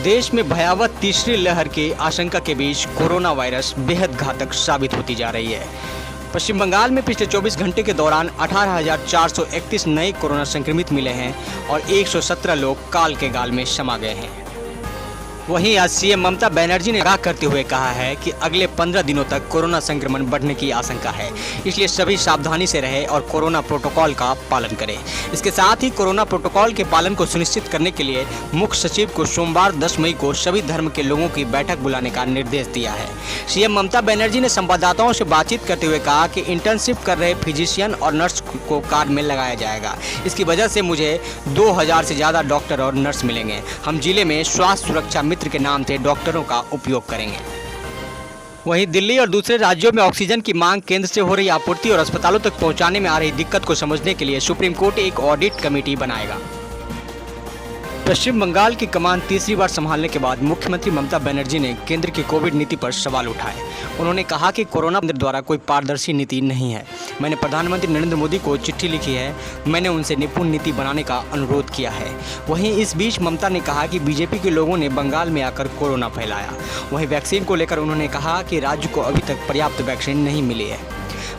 देश में भयावह तीसरी लहर की आशंका के बीच कोरोना वायरस बेहद घातक साबित होती जा रही है। पश्चिम बंगाल में पिछले 24 घंटे के दौरान 18,431 नए कोरोना संक्रमित मिले हैं और 117 लोग काल के गाल में समा गए हैं। वहीं आज सीएम ममता बनर्जी ने आगाह करते हुए कहा है कि अगले 15 दिनों तक कोरोना संक्रमण बढ़ने की आशंका है, इसलिए सभी सावधानी से रहें और कोरोना प्रोटोकॉल का पालन करें। इसके साथ ही कोरोना प्रोटोकॉल के पालन को सुनिश्चित करने के लिए मुख्य सचिव को सोमवार 10 मई को सभी धर्म के लोगों की बैठक बुलाने का निर्देश दिया है। सीएम ममता बनर्जी ने संवाददाताओं से बातचीत करते हुए कहा कि इंटर्नशिप कर रहे फिजिशियन और नर्स को कार्ड में लगाया जाएगा। इसकी वजह से मुझे 2000 से ज़्यादा डॉक्टर और नर्स मिलेंगे। हम जिले में स्वास्थ्य सुरक्षा मित्र के नाम से डॉक्टरों का उपयोग करेंगे। वहीं दिल्ली और दूसरे राज्यों में ऑक्सीजन की मांग, केंद्र से हो रही आपूर्ति और अस्पतालों तक पहुंचाने में आ रही दिक्कत को समझने के लिए सुप्रीम कोर्ट एक ऑडिट कमेटी बनाएगा। पश्चिम बंगाल की कमान तीसरी बार संभालने के बाद मुख्यमंत्री ममता बनर्जी ने केंद्र की कोविड नीति पर सवाल उठाए। उन्होंने कहा कि कोरोना केंद्र द्वारा कोई पारदर्शी नीति नहीं है। मैंने प्रधानमंत्री नरेंद्र मोदी को चिट्ठी लिखी है। मैंने उनसे निपुण नीति बनाने का अनुरोध किया है। वहीं इस बीच ममता ने कहा कि बीजेपी के लोगों ने बंगाल में आकर कोरोना फैलाया। वहीं वैक्सीन को लेकर उन्होंने कहा कि राज्य को अभी तक पर्याप्त वैक्सीन नहीं मिली है।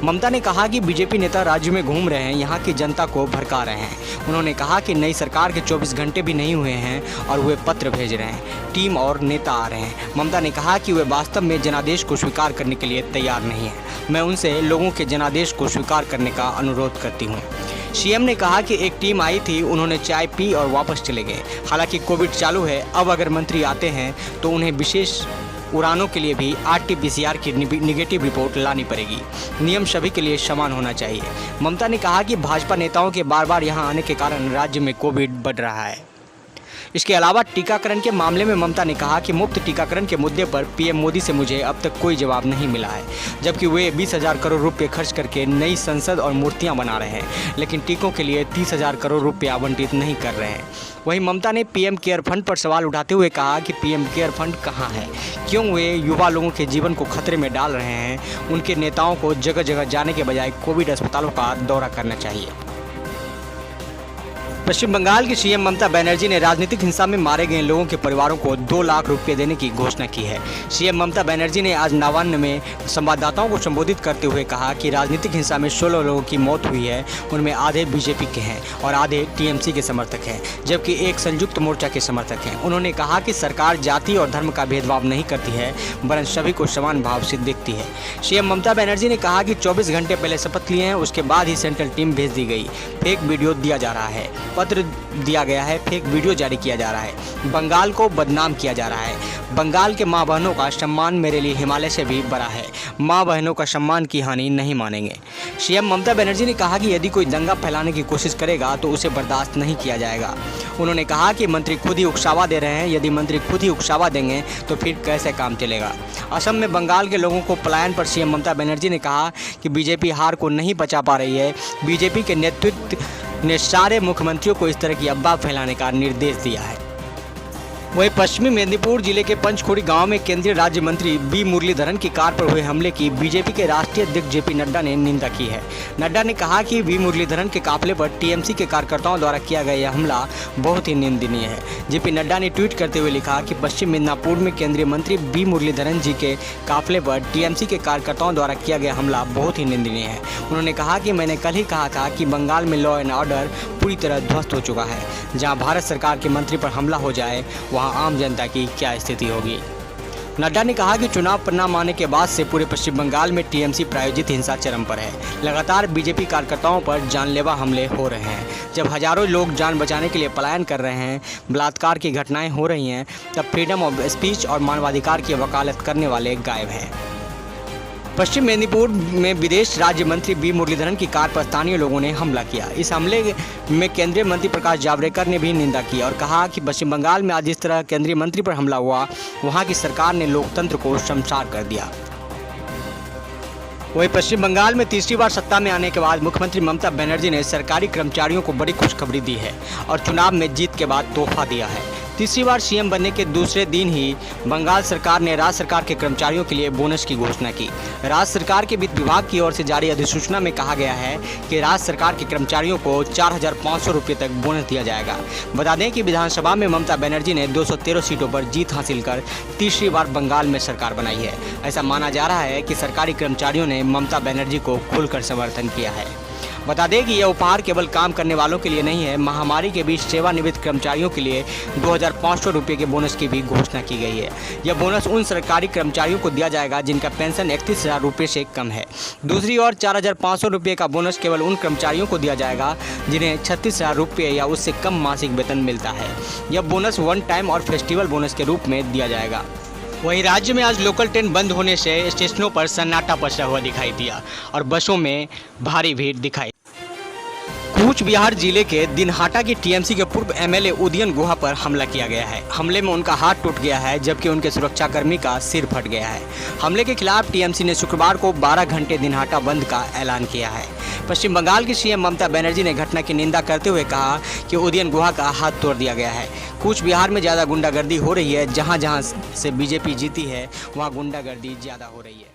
ममता ने कहा कि बीजेपी नेता राज्य में घूम रहे हैं, यहाँ की जनता को भड़का रहे हैं। उन्होंने कहा कि नई सरकार के 24 घंटे भी नहीं हुए हैं और वे पत्र भेज रहे हैं, टीम और नेता आ रहे हैं। ममता ने कहा कि वे वास्तव में जनादेश को स्वीकार करने के लिए तैयार नहीं है। मैं उनसे लोगों के जनादेश को स्वीकार करने का अनुरोध करती हूँ। सीएम ने कहा कि एक टीम आई थी, उन्होंने चाय पी और वापस चले गए। हालांकि कोविड चालू है, अब अगर मंत्री आते हैं तो उन्हें विशेष उड़ानों के लिए भी RT-PCR की निगेटिव रिपोर्ट लानी पड़ेगी। नियम सभी के लिए समान होना चाहिए। ममता ने कहा कि भाजपा नेताओं के बार बार यहां आने के कारण राज्य में कोविड बढ़ रहा है। इसके अलावा टीकाकरण के मामले में ममता ने कहा कि मुफ्त टीकाकरण के मुद्दे पर पीएम मोदी से मुझे अब तक कोई जवाब नहीं मिला है, जबकि वे 20,000 करोड़ रुपये खर्च करके नई संसद और मूर्तियां बना रहे हैं, लेकिन टीकों के लिए 30,000 करोड़ रुपये आवंटित नहीं कर रहे हैं। वहीं ममता ने पीएम केयर फंड पर सवाल उठाते हुए कहा कि पीएम केयर फंड कहाँ है, क्यों वे युवा लोगों के जीवन को खतरे में डाल रहे हैं। उनके नेताओं को जगह जगह जाने के बजाय कोविड अस्पतालों का दौरा करना चाहिए। पश्चिम बंगाल की सीएम ममता बनर्जी ने राजनीतिक हिंसा में मारे गए लोगों के परिवारों को 2 लाख रुपए देने की घोषणा की है। सीएम ममता बनर्जी ने आज नवान्न में संवाददाताओं को संबोधित करते हुए कहा कि राजनीतिक हिंसा में 16 लोगों की मौत हुई है। उनमें आधे बीजेपी के हैं और आधे टीएमसी के समर्थक हैं, जबकि एक संयुक्त मोर्चा के समर्थक हैं। उन्होंने कहा कि सरकार जाति और धर्म का भेदभाव नहीं करती है, वरन सभी को समान भाव से देखती है। सीएम ममता बनर्जी ने कहा कि 24 घंटे पहले शपथ लिए हैं, उसके बाद ही सेंट्रल टीम भेज दी गई। फेक वीडियो दिया जा रहा है, पत्र दिया गया है, फेक वीडियो जारी किया जा रहा है, बंगाल को बदनाम किया जा रहा है। बंगाल के माँ बहनों का सम्मान मेरे लिए हिमालय से भी बड़ा है। माँ बहनों का सम्मान की हानि नहीं मानेंगे। सीएम ममता बनर्जी ने कहा कि यदि कोई दंगा फैलाने की कोशिश करेगा तो उसे बर्दाश्त नहीं किया जाएगा। उन्होंने कहा कि मंत्री खुद ही उकसावा दे रहे हैं। यदि मंत्री खुद ही उकसावा देंगे तो फिर कैसे काम चलेगा। असम में बंगाल के लोगों को पलायन पर सीएम ममता बनर्जी ने कहा कि बीजेपी हार को नहीं बचा पा रही है। बीजेपी के नेतृत्व ने सारे मुख्यमंत्रियों को इस तरह की अफवाह फैलाने का निर्देश दिया है। वहीं पश्चिमी मेदिनीपुर जिले के पंचखोड़ी गांव में केंद्रीय राज्य मंत्री बी मुरलीधरन की कार पर हुए हमले की बीजेपी के राष्ट्रीय अध्यक्ष जेपी नड्डा ने निंदा की है। नड्डा ने कहा कि बी मुरलीधरन के काफिले पर टीएमसी के कार्यकर्ताओं द्वारा किया गया यह हमला बहुत ही निंदनीय है। जेपी नड्डा ने ट्वीट करते हुए लिखा कि पश्चिम मिदनापुर में केंद्रीय मंत्री बी मुरलीधरन जी के काफिले पर टीएमसी के कार्यकर्ताओं द्वारा किया गया हमला बहुत ही निंदनीय है। उन्होंने कहा कि मैंने कल ही कहा था कि बंगाल में लॉ एंड ऑर्डर पूरी तरह ध्वस्त हो चुका है। जहाँ भारत सरकार के मंत्री पर हमला हो जाए वहाँ आम जनता की क्या स्थिति होगी। नड्डा ने कहा कि चुनाव परिणाम आने के बाद से पूरे पश्चिम बंगाल में टीएमसी प्रायोजित हिंसा चरम पर है। लगातार बीजेपी कार्यकर्ताओं पर जानलेवा हमले हो रहे हैं। जब हजारों लोग जान बचाने के लिए पलायन कर रहे हैं, बलात्कार की घटनाएं हो रही हैं, तब फ्रीडम ऑफ स्पीच और मानवाधिकार की वकालत करने वाले गायब हैं। पश्चिम मेदिनीपुर में विदेश राज्य मंत्री बी मुरलीधरन की कार पर स्थानीय लोगों ने हमला किया। इस हमले में केंद्रीय मंत्री प्रकाश जावड़ेकर ने भी निंदा की और कहा कि पश्चिम बंगाल में आज जिस तरह केंद्रीय मंत्री पर हमला हुआ, वहां की सरकार ने लोकतंत्र को शर्मसार कर दिया। वहीं पश्चिम बंगाल में तीसरी बार सत्ता में आने के बाद मुख्यमंत्री ममता बनर्जी ने सरकारी कर्मचारियों को बड़ी खुशखबरी दी है और चुनाव में जीत के बाद तोहफा दिया है। तीसरी बार सीएम बनने के दूसरे दिन ही बंगाल सरकार ने राज्य सरकार के कर्मचारियों के लिए बोनस की घोषणा की। राज्य सरकार के वित्त विभाग की ओर से जारी अधिसूचना में कहा गया है कि राज्य सरकार के कर्मचारियों को 4,500 रुपये तक बोनस दिया जाएगा। बता दें कि विधानसभा में ममता बनर्जी ने 213 सीटों पर जीत हासिल कर तीसरी बार बंगाल में सरकार बनाई है। ऐसा माना जा रहा है कि सरकारी कर्मचारियों ने ममता बनर्जी को खुलकर समर्थन किया है। बता दें कि यह उपहार केवल काम करने वालों के लिए नहीं है। महामारी के बीच सेवानिवृत्त कर्मचारियों के लिए 2,500 रुपये के बोनस की भी घोषणा की गई है। यह बोनस उन सरकारी कर्मचारियों को दिया जाएगा जिनका पेंशन 31,000 रुपये से कम है। दूसरी ओर 4,500 रुपये का बोनस केवल उन कर्मचारियों को दिया जाएगा जिन्हें 36,000 रुपये या उससे कम मासिक वेतन मिलता है। यह बोनस वन टाइम और फेस्टिवल बोनस के रूप में दिया जाएगा। वहीं राज्य में आज लोकल ट्रेन बंद होने से स्टेशनों पर सन्नाटा पसरा हुआ दिखाई दिया और बसों में भारी भीड़ दिखाई। कूच बिहार जिले के दिनहाटा की टीएमसी के पूर्व एमएलए उदयन गुहा पर हमला किया गया है। हमले में उनका हाथ टूट गया है जबकि उनके सुरक्षाकर्मी का सिर फट गया है। हमले के खिलाफ टीएमसी ने शुक्रवार को 12 घंटे दिनहाटा बंद का ऐलान किया है। पश्चिम बंगाल की सीएम ममता बनर्जी ने घटना की निंदा करते हुए कहा कि उदयन गुहा का हाथ तोड़ दिया गया है। कूच बिहार में ज़्यादा गुंडागर्दी हो रही है। जहाँ जहाँ से बीजेपी जीती है वहाँ गुंडागर्दी ज़्यादा हो रही है।